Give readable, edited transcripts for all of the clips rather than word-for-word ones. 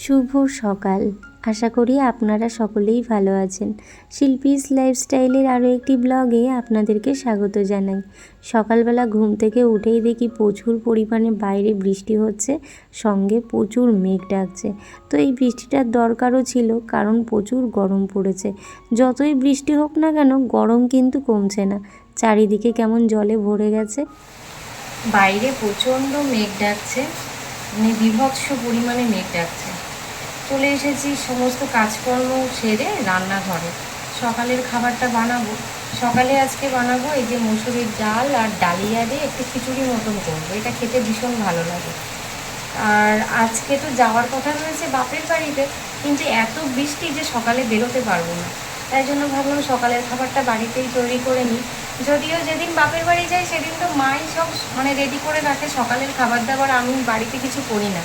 শুভ সকাল। আশা করি আপনারা সকলেই ভালো আছেন। শিল্পীস লাইফস্টাইলের আরও একটি ব্লগে আপনাদেরকে স্বাগত জানাই। সকালবেলা ঘুম থেকে উঠেই দেখি প্রচুর পরিমাণে বাইরে বৃষ্টি হচ্ছে, সঙ্গে প্রচুর মেঘ ডাকছে। তো এই বৃষ্টিটার দরকারও ছিল, কারণ প্রচুর গরম পড়েছে। যতই বৃষ্টি হোক না কেন, গরম কিন্তু কমছে না। চারিদিকে কেমন জলে ভরে গেছে। বাইরে প্রচণ্ড মেঘ ডাকছে, মানে বিভৎস পরিমাণে মেঘ ডাকছে। চলে এসেছি সমস্ত কাজকর্ম সেরে রান্নাঘরে। সকালের খাবারটা বানাবো। সকালে আজকে বানাবো এই যে মসুরির ডাল আর ডালিয়া দিয়ে একটু খিচুড়ি মতন করবো। এটা খেতে ভীষণ ভালো লাগে। আর আজকে তো যাওয়ার কথা রয়েছে বাপের বাড়িতে, কিন্তু এত বৃষ্টি যে সকালে বেরোতে পারবো না। তাই জন্য ভাবলাম সকালের খাবারটা বাড়িতেই তৈরি করে নিই। যদিও যেদিন বাপের বাড়ি যাই সেদিন তো মাই সব রেডি করে রাখে সকালের খাবার দাবার, আমি বাড়িতে কিছু করি না।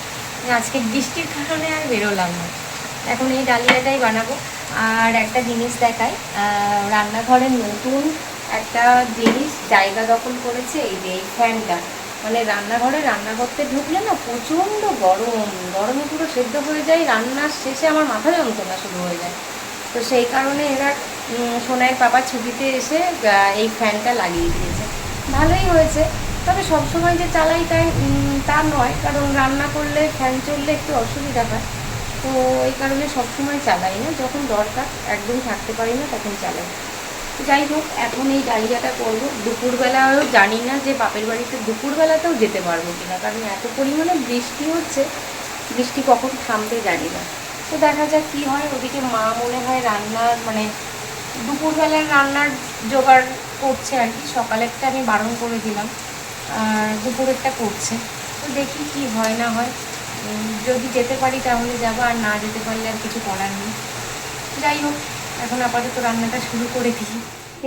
আজকে বৃষ্টির কারণে আর বেরোলাম না। এখন এই ডালিয়াটাই বানাবো। আর একটা জিনিস দেখাই, রান্নাঘরের নতুন একটা জিনিস জায়গা দখল করেছে, এই যে এই ফ্যানটা। রান্নাঘরে রান্না করতে ঢুকলে না প্রচণ্ড গরমে পুরো সেদ্ধ হয়ে যায়। রান্নার শেষে আমার মাথা যন্ত্রণা শুরু হয়ে যায়। তো সেই কারণে এবার সোনাইয়ের পাপা ছুটিতে এসে এই ফ্যানটা লাগিয়ে দিয়েছে। ভালোই হয়েছে, তবে সবসময় যে চালাই তা নয়, কারণ রান্না করলে ফ্যান চললে একটু অসুবিধা হয়। তো এই কারণে সবসময় চালাই না, যখন দরকার একদম থাকতে পারি না তখন চালাই। যাই হোক, এখন এই ডালিয়াটা করবো। দুপুরবেলাও জানি না যে বাপের বাড়িতে দুপুরবেলাতেও যেতে পারবো কিনা, কারণ এত পরিমাণে বৃষ্টি হচ্ছে, বৃষ্টি কখন থামবে জানি না। তো দেখা যাক কী হয়। ওদিকে মা মনে হয় রান্নার দুপুরবেলার রান্নার জোগাড় করছে আর কি। সকালেরটা আমি বারণ করে দিলাম, আর দুপুরেরটা করছে। তো দেখি কি হয় না হয়। যদি যেতে পারি তাহলে যাবো, আর না যেতে পারলে আর কিছু করার নেই। যাই হোক, এখন আপাতত রান্নাটা শুরু করে দিই।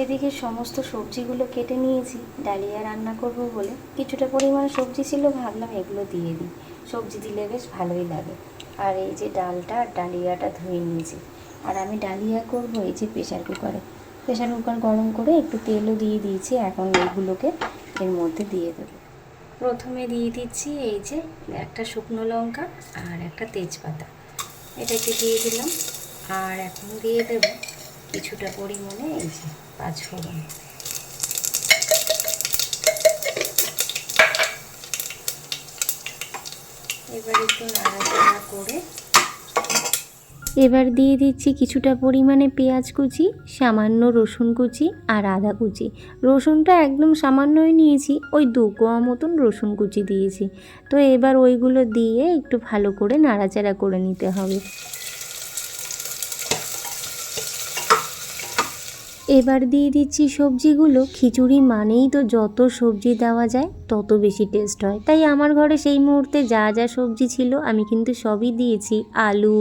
এদিকে সমস্ত সবজিগুলো কেটে নিয়েছি ডালিয়া রান্না করব বলে। কিছুটা পরিমাণ সবজি ছিল, ভাবলাম এগুলো দিয়ে দিই, সবজি দিলে বেশ ভালোই লাগে। আর এই যে ডালটা আর ডালিয়াটা ধুয়ে নিয়েছি। আর আমি ডালিয়া করব এই যে প্রেশার কুকার গরম করে একটু তেলও দিয়ে দিয়েছি। এখন এইগুলোকে এর মধ্যে দিয়ে দেবো। প্রথমে দিয়ে দিচ্ছি এই যে একটা শুকনো লঙ্কা আর একটা তেজপাতা, এটাকে দিয়ে দিলাম। আর এখন দিয়ে দেব কিছুটা পরিমাণে এই যে পাঁচফোড়ন। এবার একটু নাড়াচাড়া করে এবার দিয়ে দিচ্ছি কিছুটা পরিমাণে পেঁয়াজ কুচি, সামান্য রসুন কুচি আর আদা কুচি। রসুনটা একদম সামান্যই নিয়েছি, ওই 2 কোয়া মতন রসুন কুচি দিয়েছি। তো এবার ওইগুলো দিয়ে একটু ভালো করে নাড়াচাড়া করে নিতে হবে। এবার দিয়ে দিচ্ছি সবজিগুলো। খিচুড়ি মানেই তো যত সবজি দেওয়া যায় তত বেশি টেস্ট হয়, তাই আমার ঘরে সেই মুহূর্তে যা যা সবজি ছিল আমি কিন্তু সবই দিয়েছি। আলু,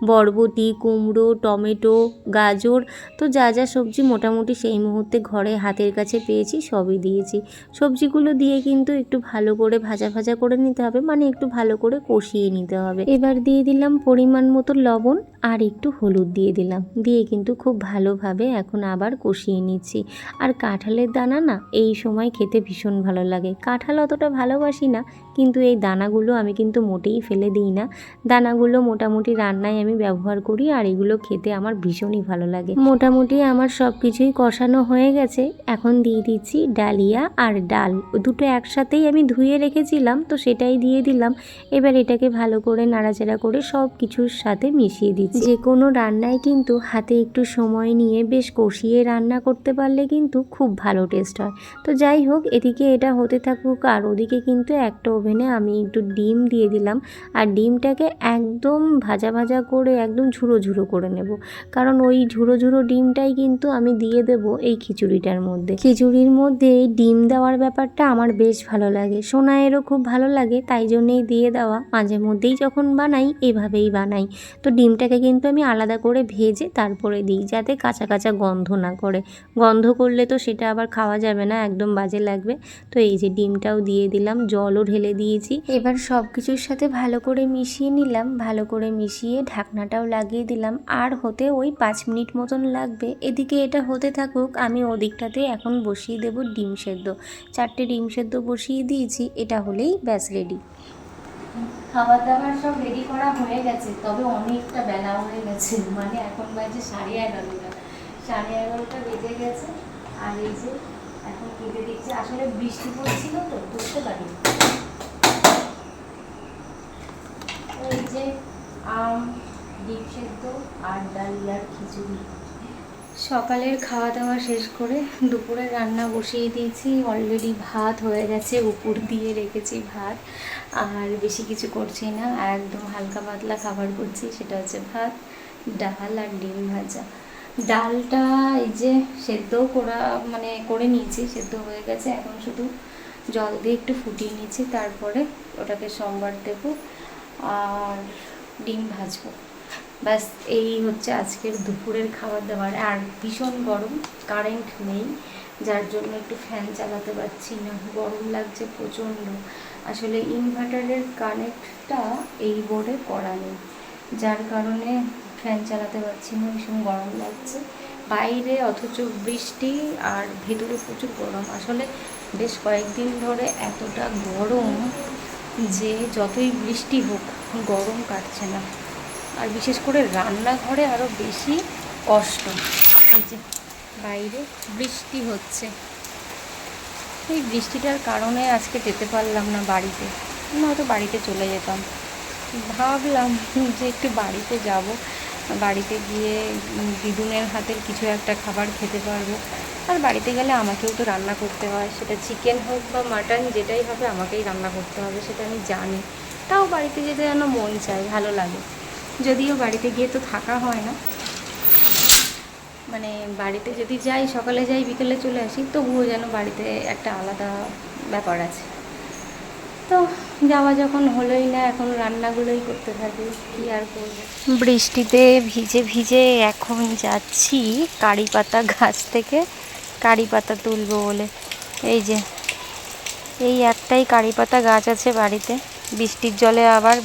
বরবটি, কুমড়ো, টমেটো, গাজর, তো যা যা সবজি মোটামুটি সেই মুহূর্তে ঘরে হাতের কাছে পেয়েছি সবই দিয়েছি। সবজিগুলো দিয়ে কিন্তু একটু ভালো করে ভাজা ভাজা করে নিতে হবে, একটু ভালো করে কষিয়ে নিতে হবে। এবার দিয়ে দিলাম পরিমাণ মতো লবণ আর একটু হলুদ দিয়ে দিলাম, দিয়ে কিন্তু খুব ভালোভাবে এখন আবার কষিয়ে নিচ্ছি। আর কাঁঠালের দানা না এই সময় খেতে ভীষণ ভালো লাগে। কাঁঠাল অতটা ভালোবাসি না, কিন্তু এই দানাগুলো আমি কিন্তু মোটেই ফেলে দিই না। দানাগুলো মোটামুটি রান্নায় আমি ব্যবহার করি, আর এগুলো খেতে আমার ভীষণই ভালো লাগে। মোটামুটি আমার সব কিছুই কষানো হয়ে গেছে। এখন দিয়ে দিচ্ছি ডালিয়া আর ডাল, দুটো একসাথেই আমি ধুয়ে রেখেছিলাম, তো সেটাই দিয়ে দিলাম। এবার এটাকে ভালো করে নাড়াচাড়া করে সব কিছুর সাথে মিশিয়ে দিচ্ছি। যে কোনো রান্নায় কিন্তু হাতে একটু সময় নিয়ে বেশ কষিয়ে রান্না করতে পারলে কিন্তু খুব ভালো টেস্ট হয়। তো যাই হোক, এদিকে এটা হতে থাকুক, আর ওদিকে কিন্তু একটা ওভেনে আমি একটু ডিম দিয়ে দিলাম। আর ডিমটাকে একদম ভাজা ভাজা করে একদম ঝুরো ঝুরো করে নেব, কারণ ওই ঝুরো ঝুরো ডিমটাই কিন্তু আমি দিয়ে দেব এই খিচুড়িটার মধ্যে। খিচুড়ির মধ্যে এই ডিম দেওয়ার ব্যাপারটা আমার বেশ ভালো লাগে, সোনায়েরও খুব ভালো লাগে, তাই জন্যেই দিয়ে দেওয়া। মাঝে মধ্যেই যখন বানাই এভাবেই বানাই। তো ডিমটাকে কিন্তু আমি আলাদা করে ভেজে তারপরে দিই, যাতে কাঁচা কাঁচা গন্ধ না করে। গন্ধ করলে তো সেটা আবার খাওয়া যাবে না, একদম বাজে লাগবে। তো এই যে ডিমটাও দিয়ে দিলাম, জলও ঢেলে দিয়েছি। এবার সব কিছুর সাথে ভালো করে মিশিয়ে নিলাম, ভালো করে মিশিয়ে ঢাকনাটাও লাগিয়ে দিলাম। আর হতে ওই 5 মিনিট মতন লাগবে। এদিকে এটা হতে থাকুক, আমি ওদিকটাতে এখন বসিয়ে দেবো ডিম সেদ্ধ। 4টে ডিম সেদ্ধ বসিয়ে দিয়েছি, এটা হলেই ব্যাস রেডি। খাবার দাবার সব রেডি করা হয়ে গেছে, তবে অনেকটা বেলা হয়ে গেছে, মানে এখন বাজে 11:30। 11:30 বেজে গেছে। আর এই যে এখন কেটে দিচ্ছে, আসলে বৃষ্টি পড়ছিল তো বুঝতে পারি। এই যে আম, ডিম সেদ্ধ আর ডাল আর খিচুড়ি। সকালের খাওয়া দাওয়া শেষ করে দুপুরে রান্না বসিয়ে দিয়েছি। অলরেডি ভাত হয়ে গেছে, উপর দিয়ে রেখেছি ভাত। আর বেশি কিছু করছি না, একদম হালকা পাতলা খাবার করছি, সেটা হচ্ছে ভাত, ডাল আর ডিম ভাজা। ডালটা এই যে সেদ্ধ করে নিয়েছি, সেদ্ধ হয়ে গেছে। এখন শুধু জল দিয়ে একটু ফুটিয়ে নিয়েছি, তারপরে ওটাকে সম্বার দেবো আর ডিম ভাজবো। ব্যাস, এই হচ্ছে আজকের দুপুরের খাবার দাবার। আর ভীষণ গরম, কারেন্ট নেই, যার জন্য একটু ফ্যান চালাতে পারছি না, গরম লাগছে প্রচণ্ড। আসলে ইনভার্টারের কানেক্টটা এই বোর্ডে করা নেই, যার কারণে ফ্যান চালাতে পারছি না, ভীষণ গরম লাগছে বাইরে, অথচ বৃষ্টি আর ভেতরে প্রচুর গরম। আসলে বেশ কয়েকদিন ধরে এতটা গরম যে যতই বৃষ্টি হোক গরম কাটছে না। আর বিশেষ করে রান্নাঘরে আরও বেশি কষ্ট। এই যে বাইরে বৃষ্টি হচ্ছে, এই বৃষ্টিটার কারণে আজকে যেতে পারলাম না বাড়িতে, নয়তো বাড়িতে চলে যেতাম। ভাবলাম যে একটু বাড়িতে যাব, বাড়িতে গিয়ে দিদুনের হাতের কিছু একটা খাবার খেতে পারবো। আর বাড়িতে গেলে আমাকেও তো রান্না করতে হয়, সেটা চিকেন হোক বা মাটন, যেটাই হবে আমাকেই রান্না করতে হবে, সেটা আমি জানি। তাও বাড়িতে যেতে যেন মন চায়, ভালো লাগে। যদিও বাড়িতে গিয়ে তো থাকা হয় না, মানে বাড়িতে যদি যাই, সকালে যাই বিকেলে চলে আসি, তবুও যেন বাড়িতে একটা আলাদা ব্যাপার আছে। তো যাওয়া যখন হলোই না, এখন রান্নাগুলোই করতে থাকি, কী আর করবো। বৃষ্টিতে ভিজে ভিজে এখন যাচ্ছি কারি পাতা গাছ থেকে কারি পাতা তুলবো বলে। এই যে এই একটাই কারি পাতা গাছ আছে বাড়িতে, বৃষ্টির জলে আবার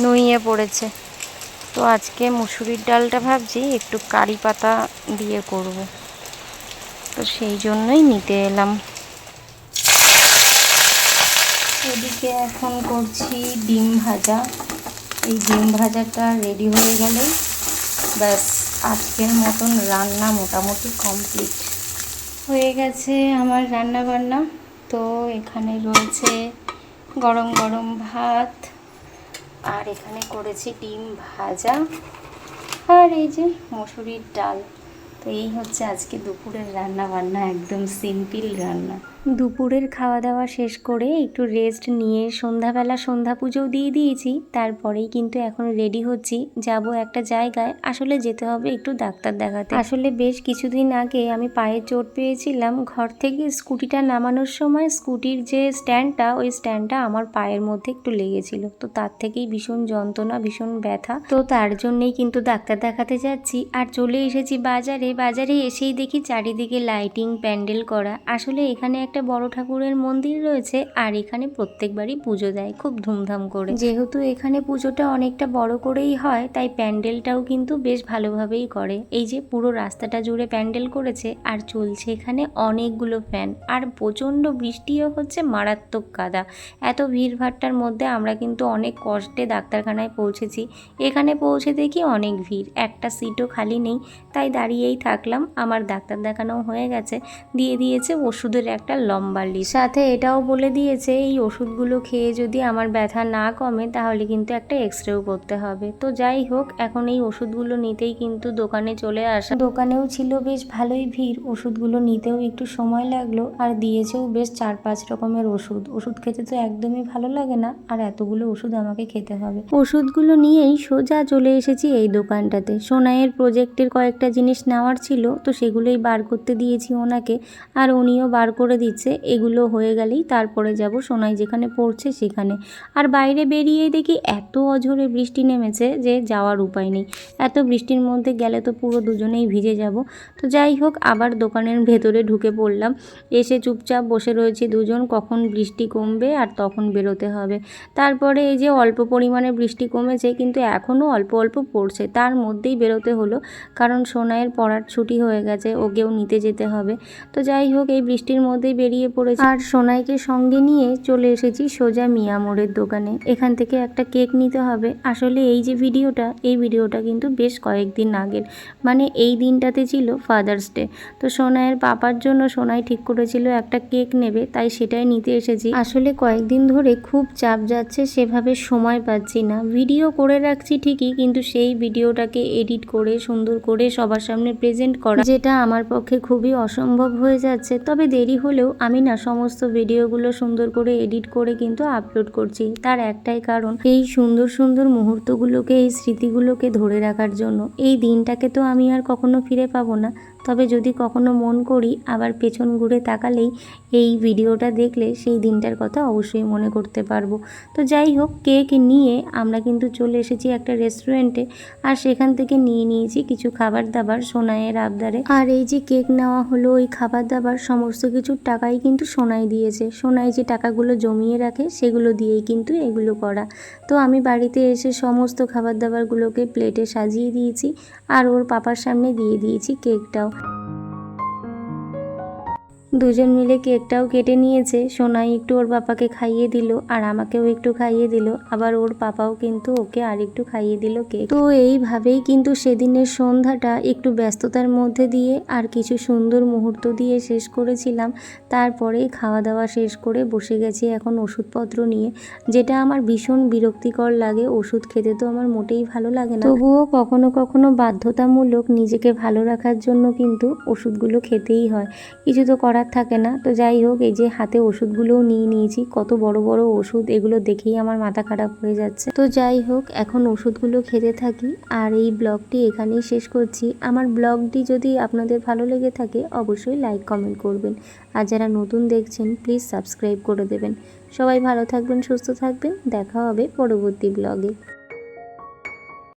নুইয়ে পড়েছে। তো আজকে মুসুরির ডালটা ভাবছি একটু কারি পাতা দিয়ে করব, তো সেই জন্যই নিতে এলাম। এদিকে এখন করছি ডিম ভাজা। এই ডিম ভাজাটা রেডি হয়ে গেলেই ব্যাস, আজকের মতন রান্না মোটামুটি কমপ্লিট হয়ে গেছে আমার রান্না বান্না। তো এখানে রয়েছে গরম গরম ভাত, আর এখানে করেছি ডিম ভাজা, আর এই যে মসুরির ডাল। তো এই হচ্ছে আজকে দুপুরের রান্না বান্না, একদম সিম্পল রান্না। দুপুরের খাওয়া দাওয়া শেষ করে একটু রেস্ট নিয়ে সন্ধ্যাবেলা সন্ধ্যা পুজোও দিয়ে দিয়েছি। তারপরেই কিন্তু এখন রেডি হচ্ছি, যাব একটা জায়গায়, আসলে যেতে হবে একটু ডাক্তার দেখাতে। আসলে বেশ কিছুদিন আগে আমি পায়ে চোট পেয়েছিলাম, ঘর থেকে স্কুটিটা নামানোর সময় স্কুটির যে স্ট্যান্ডটা, ওই স্ট্যান্ডটা আমার পায়ের মধ্যে একটু লেগেছিল। তো তার থেকেই ভীষণ যন্ত্রণা, ভীষণ ব্যথা। তো তার জন্যই কিন্তু ডাক্তার দেখাতে যাচ্ছি। আর চলে এসেছি বাজারে। বাজারে এসেই দেখি চারিদিকে লাইটিং, প্যান্ডেল করা। আসলে এখানে একটা বড় ঠাকুরের মন্দির রয়েছে, আর এখানে প্রত্যেকবারই পুজো দেয় খুব ধুমধাম করে। যেহেতু এখানে পুজোটা অনেকটা বড় করেই হয়, তাই প্যান্ডেলটাও কিন্তু বেশ ভালোভাবেই করে। এই যে পুরো রাস্তাটা জুড়ে প্যান্ডেল করেছে, আর চলছে এখানে অনেকগুলো ফ্যান, আর প্রচণ্ড বৃষ্টিও হচ্ছে, মারাত্মক কাদা। এত ভিড়ভাট্টার মধ্যে আমরা কিন্তু অনেক কষ্টে ডাক্তারখানায় পৌঁছেছি। এখানে পৌঁছে দেখি অনেক ভিড়, একটা সিটও খালি নেই, তাই দাঁড়িয়েই থাকলাম। আমার ডাক্তার দেখানো হয়ে গেছে, দিয়ে দিয়েছে ওষুধের একটা লম্বা লিস্ট, সাথে এটাও বলে দিয়েছে এই ওষুধগুলো খেয়ে যদি আমার ব্যথা না কমে তাহলে কিন্তু একটা এক্সরেও করতে হবে। তো যাই হোক, এখন এই ওষুধগুলো নিতেই কিন্তু দোকানে চলে আসা। দোকানেও ছিল বেশ ভালোই ভিড়, ওষুধগুলো নিতেও একটু সময় লাগলো, আর দিয়েছেও বেশ 4-5 রকমের ওষুধ। ওষুধ খেতে তো একদমই ভালো লাগে না, আর এতগুলো ওষুধ আমাকে খেতে হবে। ওষুধগুলো নিয়েই সোজা চলে এসেছি এই দোকানটাতে। সোনাইয়ের প্রজেক্টের কয়েকটা জিনিস নেওয়ার ছিল, তো সেগুলোই বার করতে দিয়েছি ওনাকে, আর উনিও বার করে দিচ্ছে। এগুলো হয়ে গেলেই তারপরে যাব সোনাই যেখানে পড়ছে সেখানে। আর বাইরে বেরিয়েই দেখি এত অঝোরে বৃষ্টি নেমেছে যে যাওয়ার উপায় নেই। এত বৃষ্টির মধ্যে গেলে তো পুরো দুজনেই ভিজে যাব। তো যাই হোক, আবার দোকানের ভেতরে ঢুকে পড়লাম। এসে চুপচাপ বসে রয়েছি দুজন, কখন বৃষ্টি কমবে আর তখন বেরোতে হবে। তারপরে এই যে অল্প পরিমাণে বৃষ্টি কমেছে, কিন্তু এখনও অল্প অল্প পড়ছে, তার মধ্যেই বেরোতে হলো, কারণ সোনাইয়ের পড়ার ছুটি হয়ে গেছে, ওকেও নিতে যেতে হবে। তো যাই হোক, এই বৃষ্টির মধ্যেই বেরিয়ে পড়েছি আর সোনাইকে সঙ্গে নিয়ে চলে এসেছি সোজা মিয়া মোড়ের দোকানে। এখান থেকে একটা কেক নিতে হবে। আসলে এই যে এই ভিডিওটা কিন্তু বেশ কয়েকদিন আগের, মানে এই দিনটাতে ছিল ফাদার্স ডে। তো সোনাইয়ের পাপার জন্য সোনাই ঠিক করেছিল একটা কেক নেবে, তাই সেটাই নিতে এসেছি। আসলে কয়েকদিন ধরে খুব চাপ যাচ্ছে, সেভাবে সময় পাচ্ছি না। ভিডিও করে রাখছি ঠিকই, কিন্তু সেই ভিডিওটাকে এডিট করে সুন্দর করে সবার সামনে প্রেজেন্ট করা, যেটা আমার পক্ষে খুবই অসম্ভব হয়ে যাচ্ছে। তবে দেরি হলেও আমি না সমস্ত ভিডিওগুলো সুন্দর করে এডিট করে কিন্তু আপলোড করছি। তার একটাই কারণ, এই সুন্দর সুন্দর মুহূর্তগুলোকে, এই স্মৃতিগুলোকে ধরে রাখার জন্য। এই দিনটাকে তো আমি আর কখনো ফিরে পাবো না, তবে যদি কখনো মন করি আবার পেছন ঘুরে তাকালেই এই ভিডিওটা দেখলে সেই দিনটার কথা অবশ্যই মনে করতে পারবো। তো যাই হোক, কেক নিয়ে আমরা কিন্তু চলে এসেছি একটা রেস্টুরেন্টে, আর সেখান থেকে নিয়ে নিয়েছি কিছু খাবার দাবার সোনাইয়ের আবদারে। আর এই যে কেক নেওয়া হলো, ওই খাবার দাবার সমস্ত কিছুর টাকাই কিন্তু সোনাই দিয়েছে। সোনাই যে টাকাগুলো জমিয়ে রাখে সেগুলো দিয়েই কিন্তু এগুলো করা। তো আমি বাড়িতে এসে সমস্ত খাবার দাবারগুলোকে প্লেটে সাজিয়ে দিয়েছি, আর ওর পাপার সামনে দিয়ে দিয়েছি কেকটাও। দুজন মিলে কেকটাও কেটে নিয়েছে। সোনাই একটু ওর পাপাকে খাইয়ে দিল, আর আমাকেও একটু খাইয়ে দিল, আবার ওর পাপাও কিন্তু ওকে আর একটু খাইয়ে দিল কেক। তো এইভাবেই কিন্তু সেদিনের সন্ধ্যাটা একটু ব্যস্ততার মধ্যে দিয়ে আর কিছু সুন্দর মুহূর্ত দিয়ে শেষ করেছিলাম। তারপরে খাওয়া দাওয়া শেষ করে বসে গেছি এখন ওষুধপত্র নিয়ে, যেটা আমার ভীষণ বিরক্তিকর লাগে। ওষুধ খেতে তো আমার মোটেই ভালো লাগে না, তবুও কখনো কখনো বাধ্যতামূলক নিজেকে ভালো রাখার জন্য কিন্তু ওষুধগুলো খেতেই হয়, কিছু তো করার থাকে না। তো যাই হোক, এই যে হাতে ওষুধগুলোও নিয়ে নিয়েছি, কত বড় বড় ওষুধ, এগুলো দেখেই আমার মাথা খারাপ হয়ে যাচ্ছে। তো যাই হোক, এখন ওষুধগুলো খেতে থাকি, আর এই ব্লগটি এখানেই শেষ করছি। আমার ব্লগটি যদি আপনাদের ভালো লেগে থাকে অবশ্যই লাইক কমেন্ট করবেন, আর যারা নতুন দেখছেন প্লিজ সাবস্ক্রাইব করে দেবেন। সবাই ভালো থাকবেন, সুস্থ থাকবেন, দেখা হবে পরবর্তী ব্লগে।